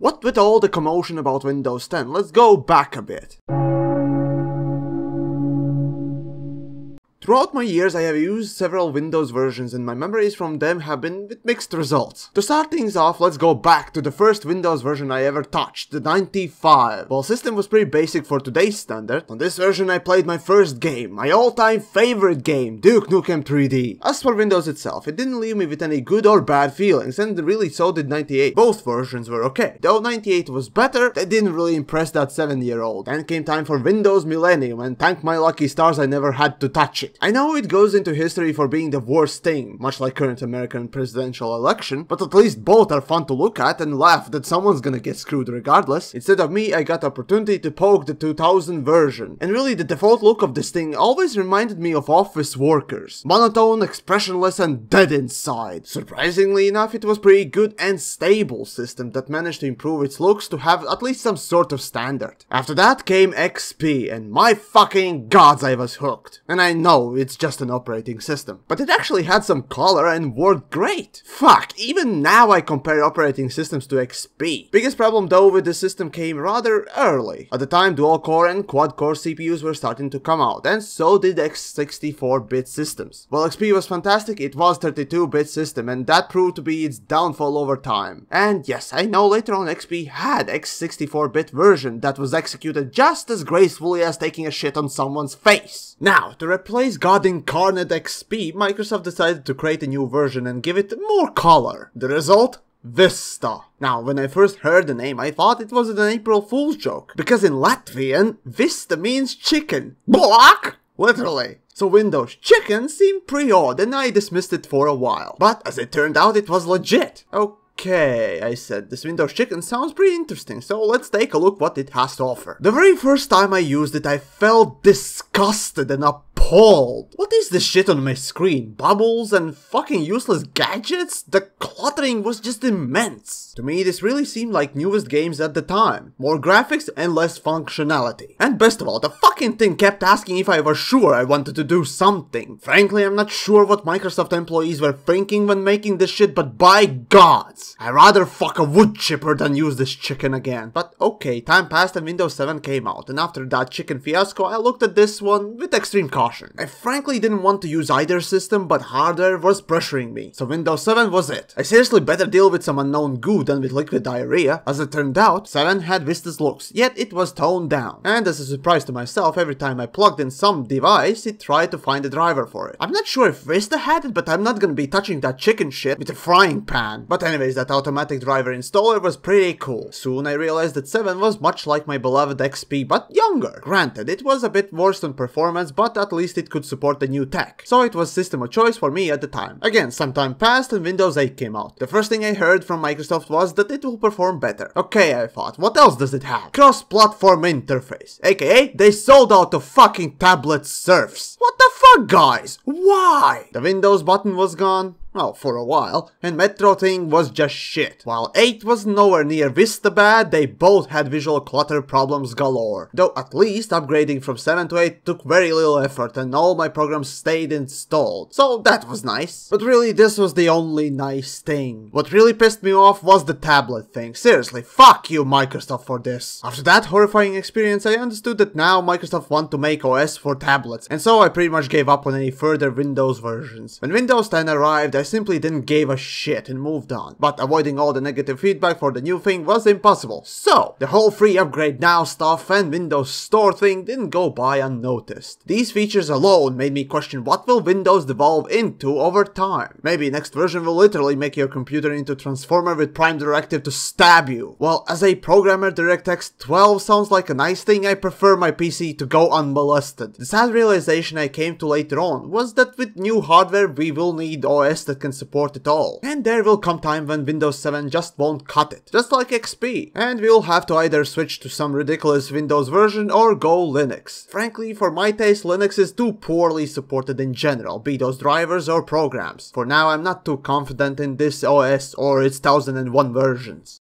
What with all the commotion about Windows 10, let's go back a bit. Throughout my years, I have used several Windows versions and my memories from them have been with mixed results. To start things off, let's go back to the first Windows version I ever touched, the 95. While system was pretty basic for today's standard, on this version I played my first game, my all-time favorite game, Duke Nukem 3D. As for Windows itself, it didn't leave me with any good or bad feelings, and really so did 98. Both versions were okay. Though 98 was better, they didn't really impress that 7-year-old. Then came time for Windows Millennium, and thank my lucky stars I never had to touch it. I know it goes into history for being the worst thing, much like current American presidential election, but at least both are fun to look at and laugh that someone's gonna get screwed regardless. Instead of me, I got the opportunity to poke the 2000 version. And really, the default look of this thing always reminded me of office workers. Monotone, expressionless, and dead inside. Surprisingly enough, it was pretty good and stable system that managed to improve its looks to have at least some sort of standard. After that came XP, and my fucking gods, I was hooked. And I know, it's just an operating system, but it actually had some color and worked great. Fuck, even now I compare operating systems to XP. Biggest problem though with the system came rather early. At the time, dual-core and quad-core CPUs were starting to come out, and so did x64-bit systems. While XP was fantastic, it was 32-bit system, and that proved to be its downfall over time. And yes, I know later on XP had x64-bit version that was executed just as gracefully as taking a shit on someone's face. Now, to replace God incarnate XP, Microsoft decided to create a new version and give it more color. The result? Vista. Now, when I first heard the name, I thought it was an April Fool's joke, because in Latvian, Vista means chicken. Block! Literally. So Windows Chicken seemed pretty odd and I dismissed it for a while. But as it turned out, it was legit. Okay, I said, this Windows Chicken sounds pretty interesting, so let's take a look what it has to offer. The very first time I used it, I felt disgusted and appalled. What is this shit on my screen? Bubbles and fucking useless gadgets? The cluttering was just immense. To me, this really seemed like newest games at the time. More graphics and less functionality. And best of all, the fucking thing kept asking if I was sure I wanted to do something. Frankly, I'm not sure what Microsoft employees were thinking when making this shit, but by gods, I'd rather fuck a wood chipper than use this chicken again. But okay, time passed and Windows 7 came out, and after that chicken fiasco, I looked at this one with extreme caution. I frankly didn't want to use either system, but hardware was pressuring me, so Windows 7 was it. I seriously better deal with some unknown goo than with liquid diarrhea. As it turned out, 7 had Vista's looks, yet it was toned down. And as a surprise to myself, every time I plugged in some device, it tried to find a driver for it. I'm not sure if Vista had it, but I'm not gonna be touching that chicken shit with a frying pan. But anyways, that automatic driver installer was pretty cool. Soon I realized that 7 was much like my beloved XP, but younger. Granted, it was a bit worse on performance, but at least it could support the new tech. So it was system of choice for me at the time. Again, some time passed and Windows 8 came out. The first thing I heard from Microsoft was that it will perform better. Okay, I thought, what else does it have? Cross-platform interface. AKA, they sold out the fucking tablet serfs. What the fuck, guys? Why? The Windows button was gone. Well, for a while, and Metro thing was just shit. While 8 was nowhere near Vista bad, they both had visual clutter problems galore. Though at least upgrading from 7 to 8 took very little effort and all my programs stayed installed. So that was nice. But really, this was the only nice thing. What really pissed me off was the tablet thing. Seriously, fuck you Microsoft for this. After that horrifying experience, I understood that now Microsoft want to make OS for tablets, and so I pretty much gave up on any further Windows versions. When Windows 10 arrived, I simply didn't give a shit and moved on. But avoiding all the negative feedback for the new thing was impossible. So, the whole free upgrade now stuff and Windows Store thing didn't go by unnoticed. These features alone made me question what will Windows devolve into over time. Maybe next version will literally make your computer into Transformer with Prime Directive to stab you. Well, as a programmer, DirectX 12 sounds like a nice thing. I prefer my PC to go unmolested. The sad realization I came to later on was that with new hardware we will need OS that can support it all. And there will come time when Windows 7 just won't cut it, just like XP. And we'll have to either switch to some ridiculous Windows version or go Linux. Frankly, for my taste, Linux is too poorly supported in general, be those drivers or programs. For now, I'm not too confident in this OS or its 1001 versions.